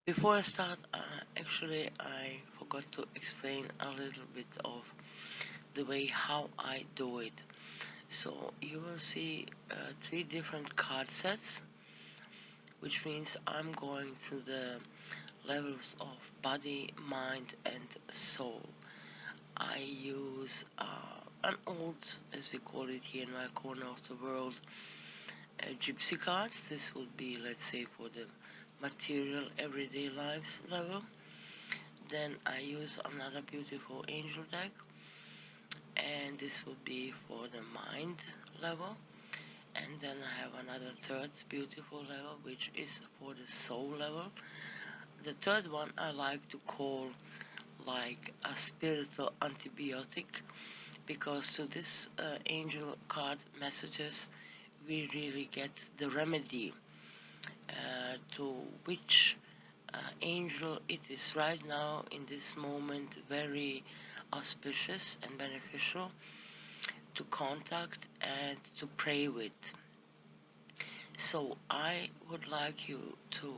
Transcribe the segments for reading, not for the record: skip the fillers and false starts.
Before I start, actually I forgot to explain a little bit of the way how I do it. So you will see three different card sets, which means I'm going to the levels of body, mind and soul. I use an old, as we call it here in my corner of the world, gypsy cards. This would be, let's say, for the material everyday lives level. Then I use another beautiful angel deck, and this will be for the mind level. And then I have another third beautiful level, which is for the soul level. The third one I like to call like a spiritual antibiotic, because to this angel card messages we really get the remedy to which angel it is right now in this moment very auspicious and beneficial to contact and to pray with. So I would like you to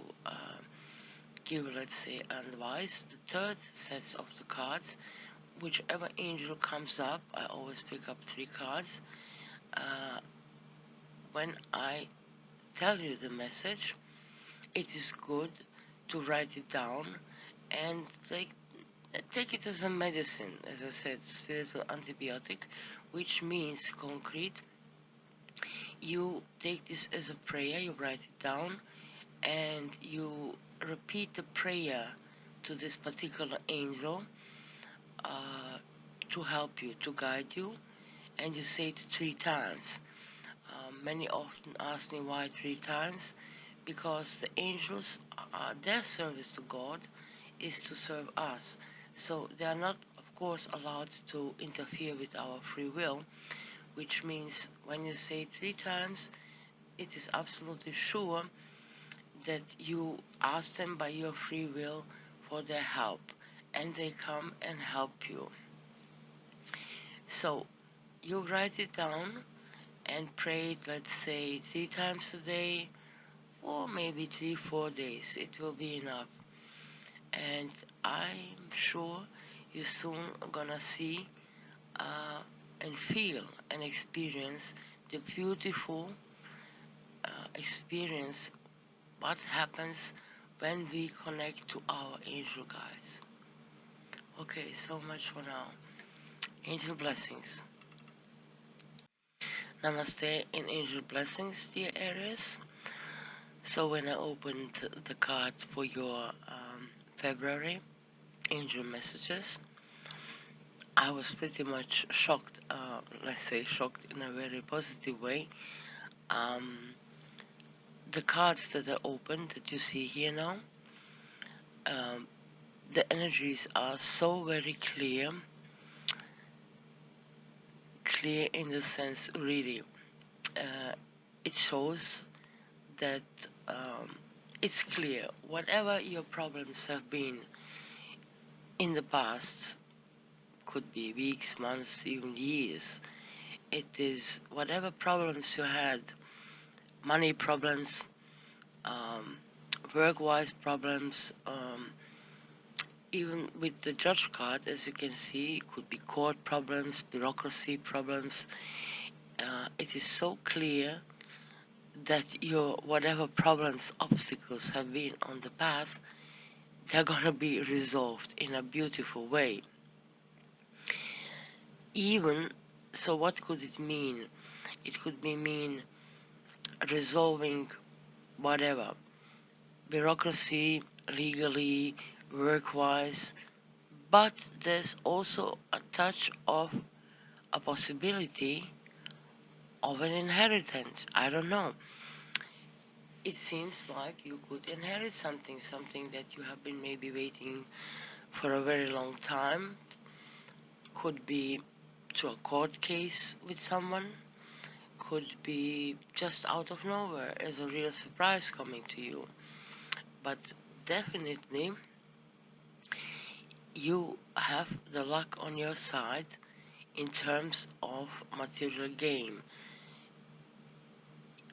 give, let's say, advice. The third sets of the cards, whichever angel comes up, I always pick up three cards. When I tell you the message, it is good to write it down and take it as a medicine, as I said, spiritual antibiotic, which means concrete. You take this as a prayer, you write it down, and you repeat the prayer to this particular angel uh, to help you, to guide you, and you say it 3 times. Many often ask me why 3 times, because the angels, their service to God is to serve us. So they are not, of course, allowed to interfere with our free will, which means when you say 3 times, it is absolutely sure that you ask them by your free will for their help, and they come and help you. So you write it down and pray it, let's say, 3 times a day, or maybe 3, 4 days. It will be enough. And I'm sure you soon gonna see and feel and experience the beautiful experience what happens when we connect to our angel guides. Okay, so much for now. Angel blessings. Namaste and angel blessings, dear Aries. So when I opened the card for your February angel messages, I was pretty much shocked, let's say shocked in a very positive way. The cards that I opened, that you see here now, the energies are so very clear in the sense, really, it shows that it's clear whatever your problems have been in the past, could be weeks, months, even years. It is whatever problems you had, money problems, work-wise problems, even with the judge card, as you can see, it could be court problems, bureaucracy problems. It is so clear that your whatever problems, obstacles have been on the path, they're gonna be resolved in a beautiful way. Even so, what could it mean? It could mean resolving whatever, bureaucracy, legally, work-wise, but there's also a touch of a possibility of an inheritance. I don't know. It seems like you could inherit something that you have been maybe waiting for a very long time. Could be through a court case with someone, could be just out of nowhere as a real surprise coming to you. But definitely you have the luck on your side in terms of material gain.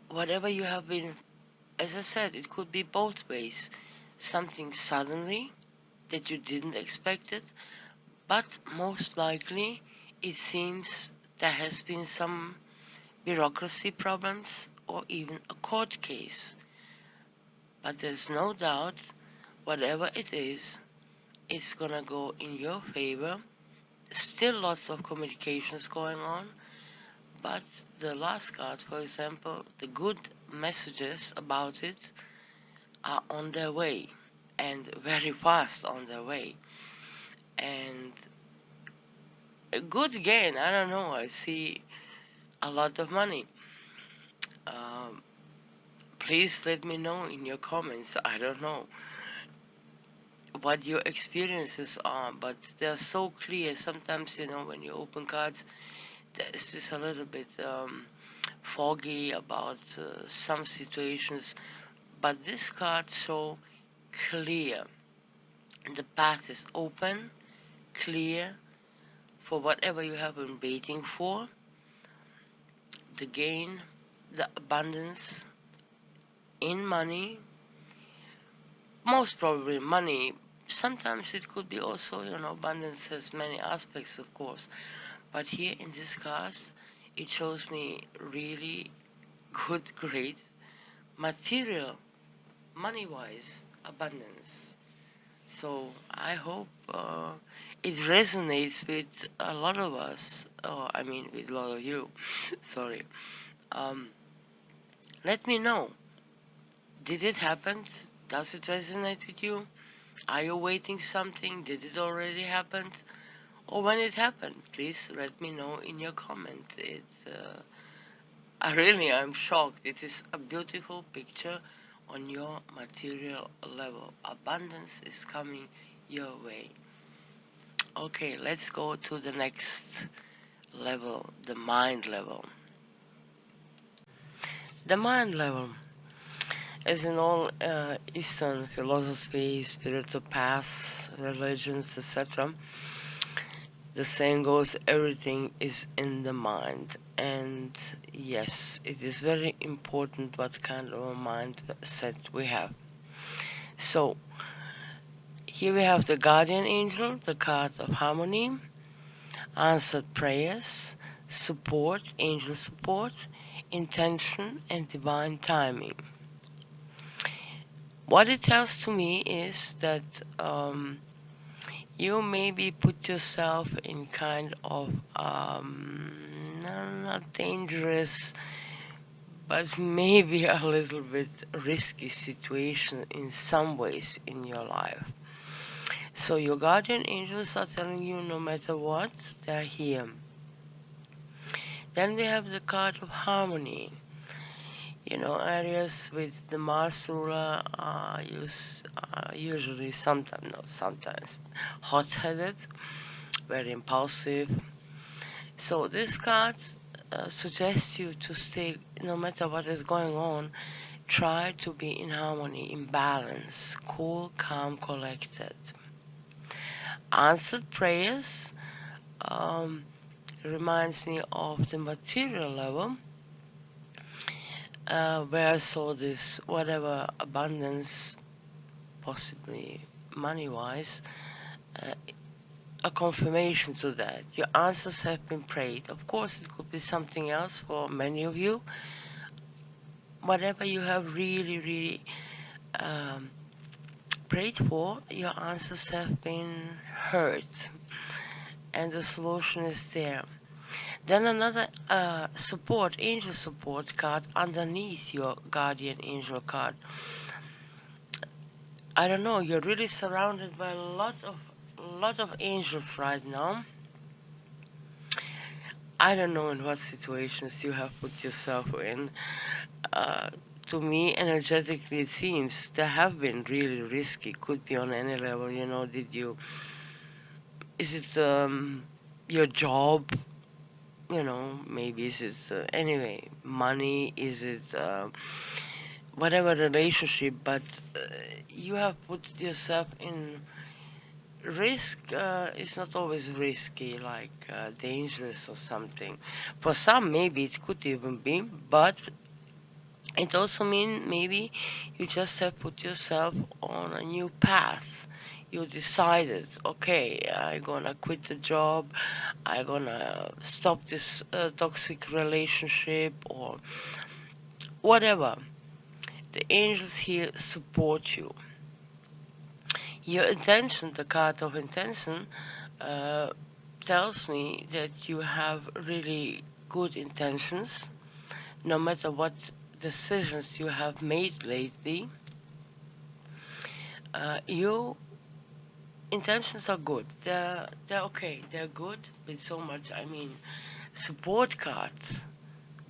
Whatever you have been, as I said, it could be both ways. something suddenly that you didn't expect it, but most likely it seems there has been some bureaucracy problems or even a court case. But there's no doubt, whatever it is, it's gonna go in your favor. Still lots of communications going on, but the last card, for example, the good messages about it are on their way, and very fast on their way. And a good gain, I don't know, I see a lot of money. Um, Please let me know in your comments. I don't know what your experiences are, but they're so clear. Sometimes, when you open cards, there's just a little bit foggy about some situations, but this card so clear. The path is open, clear, for whatever you have been waiting for, the gain, the abundance in money, most probably money. Sometimes it could be also, abundance has many aspects, of course. But here in this card, it shows me really good, great material, money-wise, abundance. So I hope it resonates with a lot of us, or I mean with a lot of you. Sorry. Um, Let me know. Did it happen? Does it resonate with you? Are you waiting something? Did it already happen? Or when it happened? Please let me know in your comment. I'm shocked. It is a beautiful picture on your material level. Abundance is coming your way. Okay, let's go to the next level, the mind level. The mind level, as in all Eastern philosophy, spiritual paths, religions, etc., the saying goes, everything is in the mind. And yes, it is very important what kind of a mindset we have. So, here we have the guardian angel, the card of harmony, answered prayers, support, angel support, intention, and divine timing. What it tells to me is that you maybe put yourself in kind of not dangerous, but maybe a little bit risky situation in some ways in your life. So your guardian angels are telling you no matter what, they're here. Then we have the card of harmony. Aries with the Mars ruler are usually sometimes hot-headed, very impulsive. So this card suggests you to stay, no matter what is going on, try to be in harmony, in balance, cool, calm, collected. Answered prayers reminds me of the material level, where I saw this, whatever abundance, possibly money-wise, a confirmation to that. Your answers have been prayed. Of course, it could be something else for many of you. Whatever you have really, really prayed for, your answers have been heard, and the solution is there. Then another angel support card underneath your guardian angel card. I don't know, you're really surrounded by a lot of angels right now. I don't know in what situations you have put yourself in. To me, energetically, it seems they have been really risky. Could be on any level, is it your job? Maybe is it, anyway, money? Is it whatever relationship? But you have put yourself in risk. Is not always risky, like dangerous or something. For some, maybe it could even be, but It also means maybe you just have put yourself on a new path. You decided, okay, I'm gonna quit the job, I'm gonna stop this toxic relationship, or whatever. The angels here support you. Your intention, the card of intention, uh, tells me that you have really good intentions, no matter what decisions you have made lately. Your intentions are good. They're okay. They're good with so much. I mean, support cards,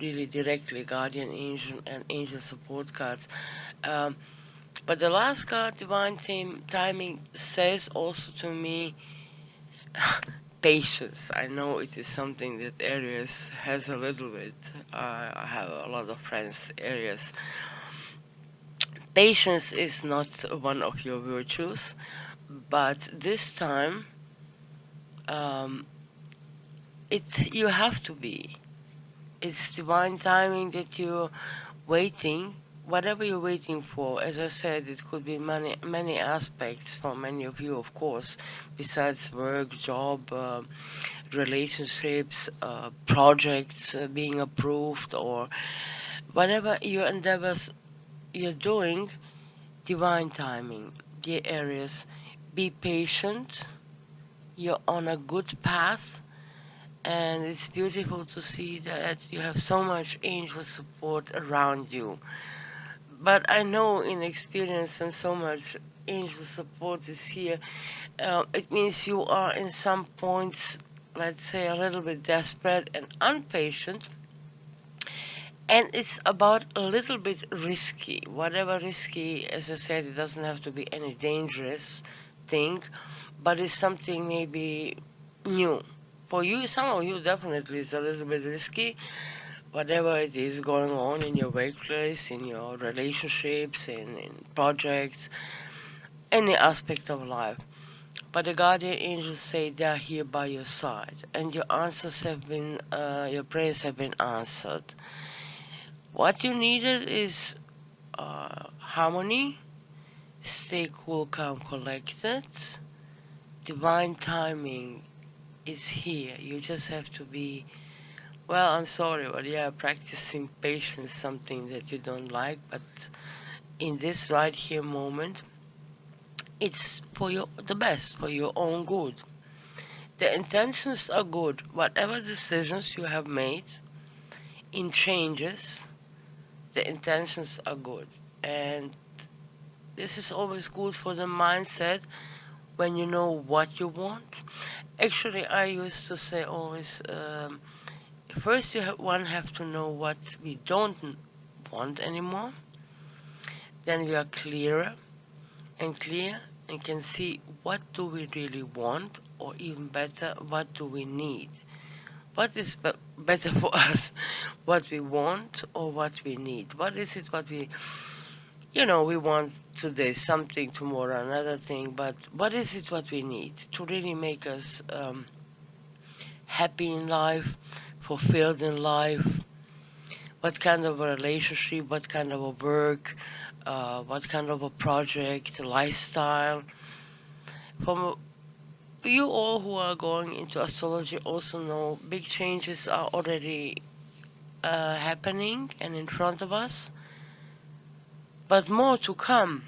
really directly guardian angel and angel support cards. Um, but the last card, divine timing, says also to me patience. I know it is something that Aries has a little bit. I have a lot of friends, Aries. Patience is not one of your virtues, but this time um, you have to be. It's divine timing that you're waiting. Whatever you're waiting for, as I said, it could be many aspects for many of you, of course, besides work, job, relationships, projects being approved, or whatever your endeavors you're doing. Divine timing, dear Aries. Be patient. You're on a good path, and it's beautiful to see that you have so much angel support around you. But I know in experience, when so much angel support is here, it means you are in some points, let's say, a little bit desperate and impatient, and it's about a little bit risky. Whatever risky, as I said, it doesn't have to be any dangerous thing, but it's something maybe new. For you, some of you definitely is a little bit risky. Whatever it is going on in your workplace, in your relationships, in projects, any aspect of life. But the guardian angels say they are here by your side, and your prayers have been answered. What you needed is harmony, stay cool, calm, collected. Divine timing is here. You just have to be, well, I'm sorry, but yeah, practicing patience, something that you don't like, but in this right here moment, it's for the best, for your own good. The intentions are good. Whatever decisions you have made in changes, the intentions are good. And this is always good for the mindset when you know what you want. Actually, I used to say always, first one have to know what we don't want anymore. Then we are clearer and clear and can see what do we really want, or even better, what do we need. What is better for us, what we want or what we need? What is it what we want today something, tomorrow another thing, but what is it what we need to really make us happy in life, fulfilled in life? What kind of a relationship, what kind of a work, what kind of a project, lifestyle? From you all who are going into astrology also know big changes are already happening and in front of us, but more to come.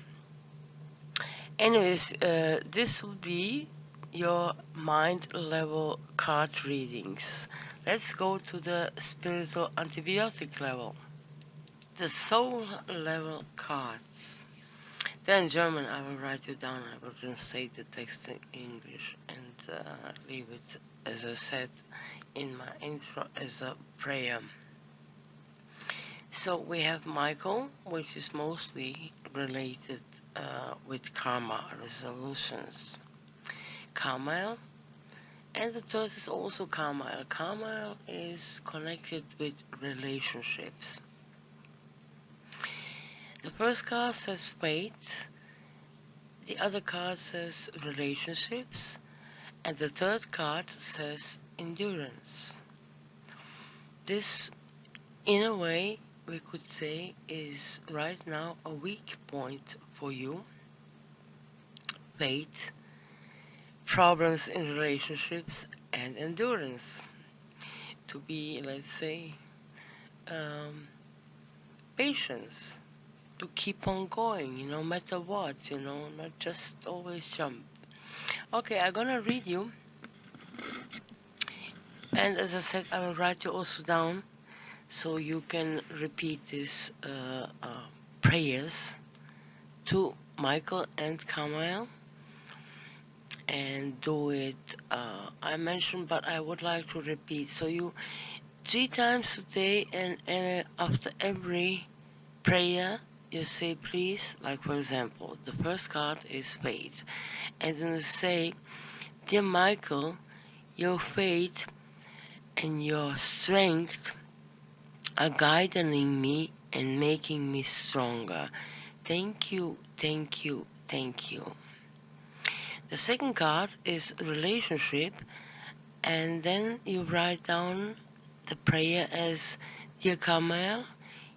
Anyways, this will be your mind level card readings. Let's go to the spiritual antibiotic level. The soul level cards. Then in German, I will write you down. I will translate the text in English and leave it, as I said in my intro, as a prayer. So we have Michael, which is mostly related with karma resolutions. Carmel, and the third is also Carmel. Carmel is connected with relationships. The first card says fate, the other card says relationships, and the third card says endurance. This, in a way, we could say, is right now a weak point for you. Faith, problems in relationships, and endurance. To be, let's say, um, patience. To keep on going, no matter what, not just always jump. Okay, I'm gonna read you, and as I said, I will write you also down so you can repeat these prayers to Michael and Kamal and do it. I mentioned, but I would like to repeat. So you 3 times a day, and after every prayer, you say please. Like for example, the first card is faith, and then you say, "Dear Michael, your faith and your strength are guiding me and making me stronger. Thank you, thank you, thank you." The second card is relationship, and then you write down the prayer as, "Dear Kamal,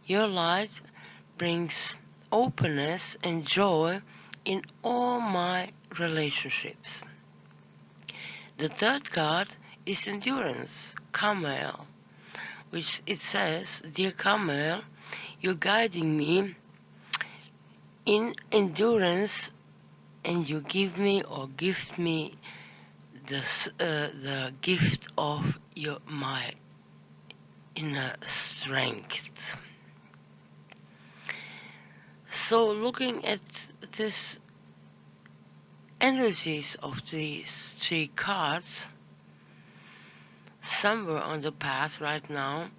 your light brings openness and joy in all my relationships." The third card is endurance, Kamal, which it says, "Dear Kamal, you're guiding me in endurance, and you give me or gift me the gift of my inner strength." So looking at this energies of these 3 cards, somewhere on the path right now,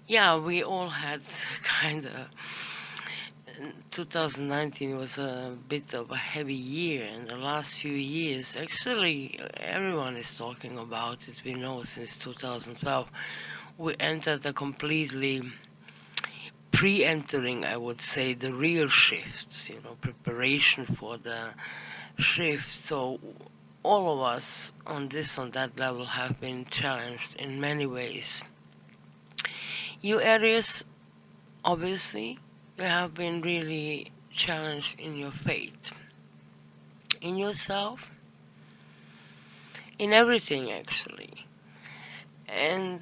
yeah, we all had kind of 2019 was a bit of a heavy year, and the last few years, actually, everyone is talking about it. We know since 2012 we entered a completely pre-entering, I would say, the real shift, preparation for the shift. So all of us on that level have been challenged in many ways. You Aries, obviously, you have been really challenged in your faith, in yourself, in everything actually. And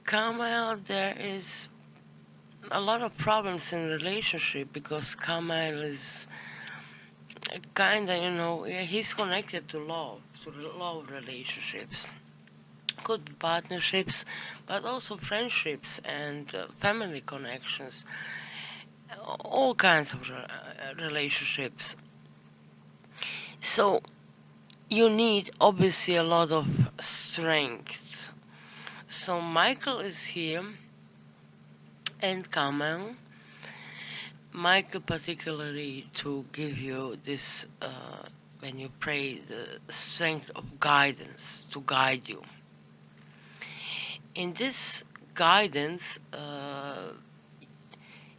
Kamal, there is a lot of problems in relationship because Kamal is kinda, he's connected to love relationships. Could be partnerships, but also friendships and family connections, all kinds of relationships. So you need obviously a lot of strength. So Michael is here and Kamal. Michael particularly to give you this, when you pray, the strength of guidance, to guide you. In this guidance,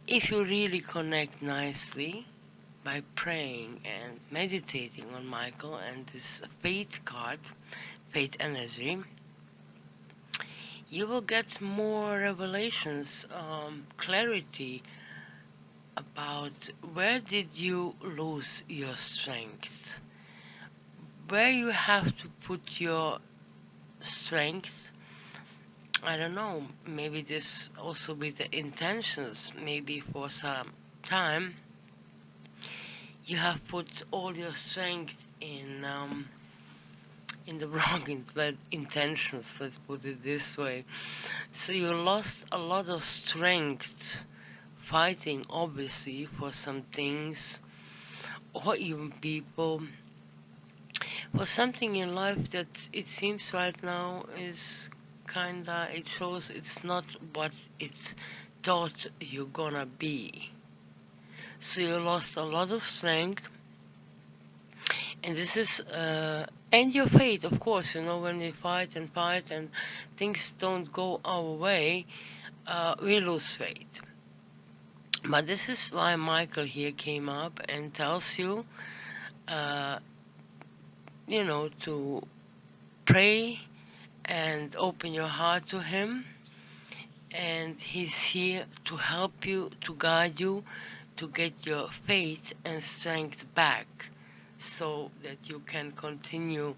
if you really connect nicely by praying and meditating on Michael and this faith card, faith energy, you will get more revelations, clarity about where did you lose your strength, where you have to put your strength. I don't know, maybe this also with the intentions, maybe for some time you have put all your strength in the wrong intentions, let's put it this way. So you lost a lot of strength fighting, obviously, for some things, or even people, for something in life that it seems right now is kinda, it shows it's not what it thought you're gonna be. So you lost a lot of strength, and this is, and your faith, of course, when we fight and things don't go our way, we lose faith. But this is why Michael here came up and tells you, uh, to pray and open your heart to him and he's here to help you, to guide you, to get your faith and strength back so that you can continue,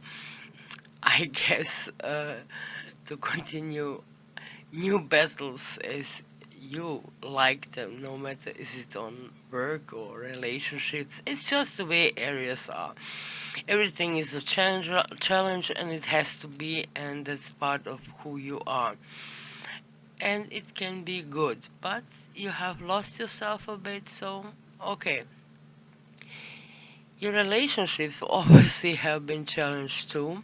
I guess, to continue new battles as you like them, no matter is it on work or relationships. It's just the way areas are. Everything is a challenge, and it has to be, and that's part of who you are. And it can be good, but you have lost yourself a bit, so okay. Your relationships obviously have been challenged too,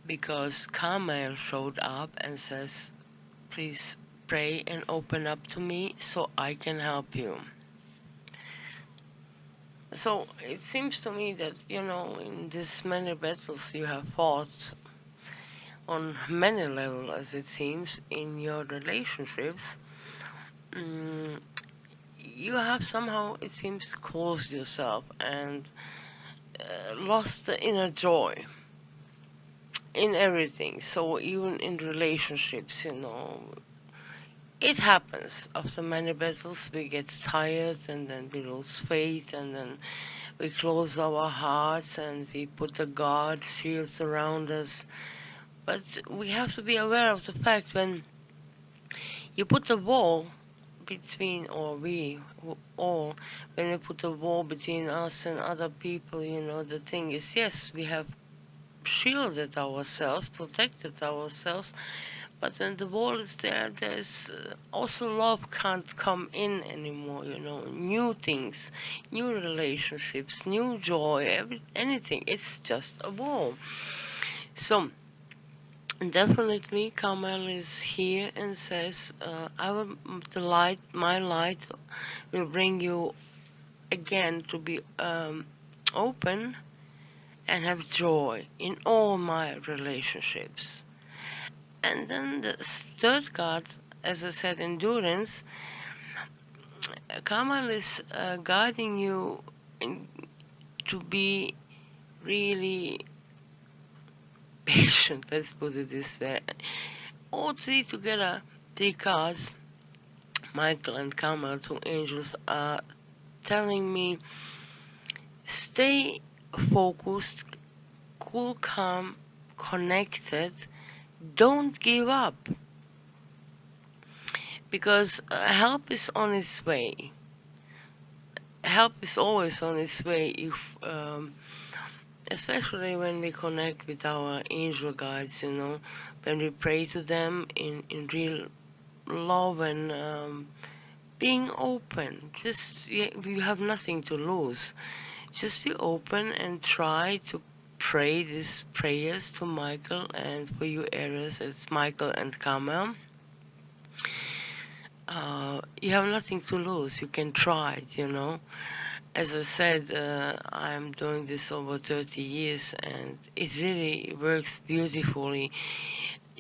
because Carmel showed up and says, please pray and open up to me so I can help you. So it seems to me that, in these many battles you have fought on many levels, as it seems, in your relationships, mm, you have somehow, it seems, closed yourself and lost the inner joy in everything. So even in relationships, it happens. After many battles, we get tired, and then we lose faith, and then we close our hearts, and we put the guard shields around us. But we have to be aware of the fact when you put a wall between, or when we put a wall between us and other people, the thing is, yes, we have shielded ourselves, protected ourselves, but when the wall is there, there's also love can't come in anymore, new things, new relationships, new joy, anything. It's just a wall. So, definitely, Kamal is here and says, my light will bring you again to be open and have joy in all my relationships. And then the third card, as I said, endurance. Kamal is guiding you to be really patient, let's put it this way. All three together, three cards, Michael and Kamal, two angels, are telling me stay focused, cool, calm, connected, don't give up. Because help is on its way. Help is always on its way, if especially when we connect with our angel guides, when we pray to them in real love and being open. Just, you have nothing to lose. Just be open and try to pray these prayers to Michael, and for you Aries, it's Michael and Carmel. You have nothing to lose. You can try it. As I said, I'm doing this over 30 years, and it really works beautifully.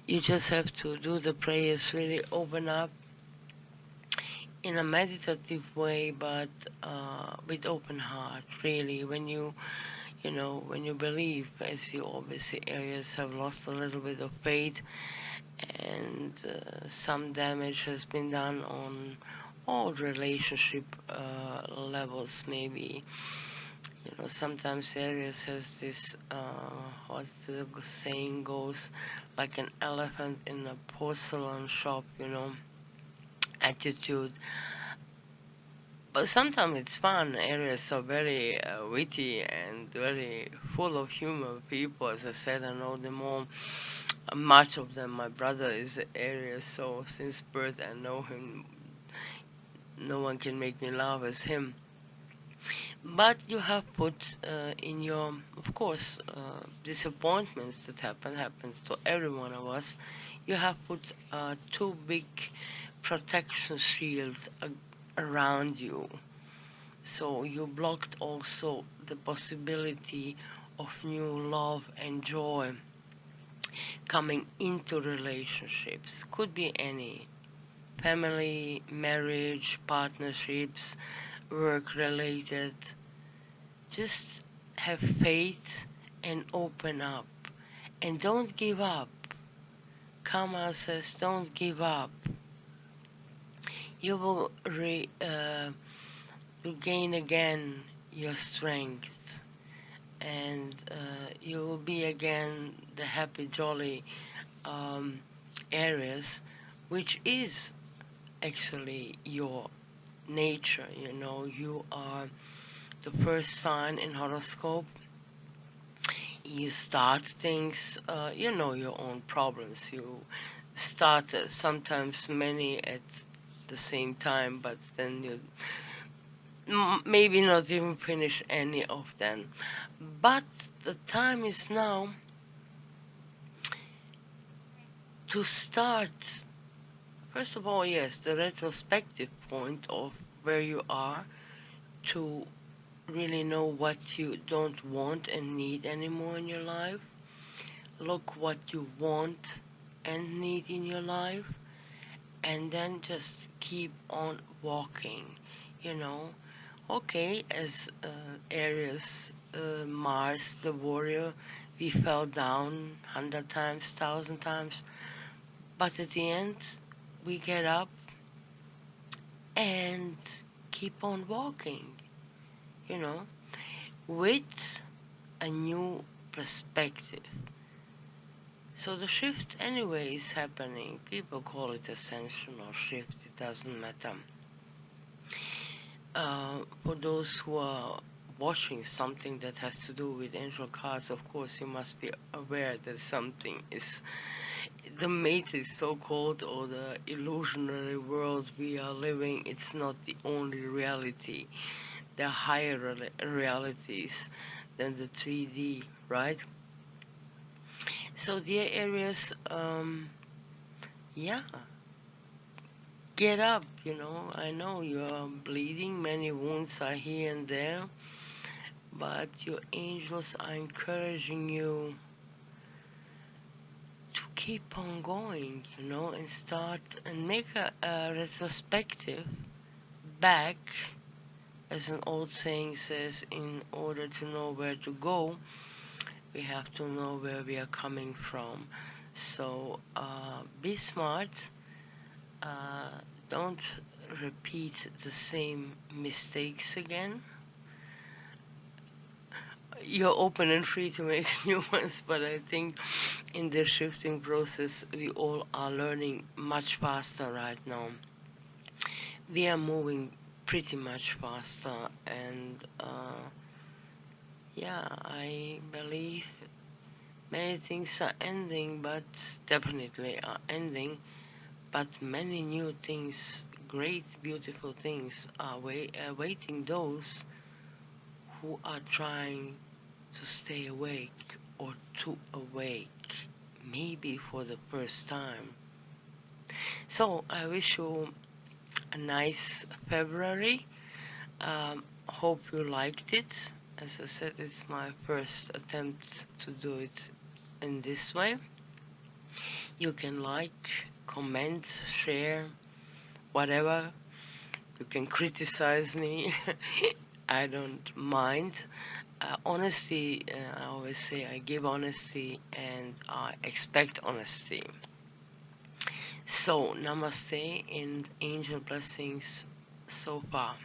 You just have to do the prayers, really open up in a meditative way, but with open heart, really. When you believe, as you obviously Aries have lost a little bit of faith, and some damage has been done on all relationship levels, maybe. Sometimes Aries has this, what's the saying goes, like an elephant in a porcelain shop, attitude. But sometimes it's fun. Aries are very witty and very full of humor people. As I said, I know them all. Much of them. My brother is Aries, so since birth I know him. No one can make me laugh as him. But you have put in your, of course, disappointments that happens to every one of us. You have put two big protection shields around you. So you blocked also the possibility of new love and joy coming into relationships. Could be any. Family, marriage, partnerships, work related. Just have faith and open up. And don't give up. Karma says, don't give up. You will regain again your strength, and you will be again the happy, jolly Aries, which is actually your nature. You know, you are the first sign in horoscope. You start things, you know your own problems. You start sometimes many at the same time, but then you maybe not even finish any of them. But the time is now to start. First of all, yes, the retrospective point of where you are, to really know what you don't want and need anymore in your life. Look what you want and need in your life, and then just keep on walking, you know. Okay, as Aries, Mars, the warrior, we fell down 100 times, 1,000 times, but at the end, we get up and keep on walking, you know, with a new perspective. So the shift anyway is happening. People call it ascension or shift, it doesn't matter. For those who are watching something that has to do with angel cards, of course you must be aware that something is, the matrix so-called, or the illusionary world we are living, it's not the only reality. There are higher realities than the 3D, right? So dear Aries, yeah, get up, you know. I know you are bleeding, many wounds are here and there, but your angels are encouraging you to keep on going, you know, and start and make a retrospective back. As an old saying says, in order to know where to go, we have to know where we are coming from. So be smart. Don't repeat the same mistakes again. You're open and free to make new ones, but I think in the shifting process, we all are learning much faster right now. We are moving pretty much faster, and yeah, I believe many things are ending, but definitely are ending, but many new things, great, beautiful things are awaiting those who are trying to stay awake or to awake, maybe for the first time. So I wish you a nice February. Hope you liked it. As I said, it's my first attempt to do it in this way. You can like, comment, share, whatever. You can criticize me. I don't mind. Honesty, I always say I give honesty and I expect honesty. So, namaste and angel blessings so far.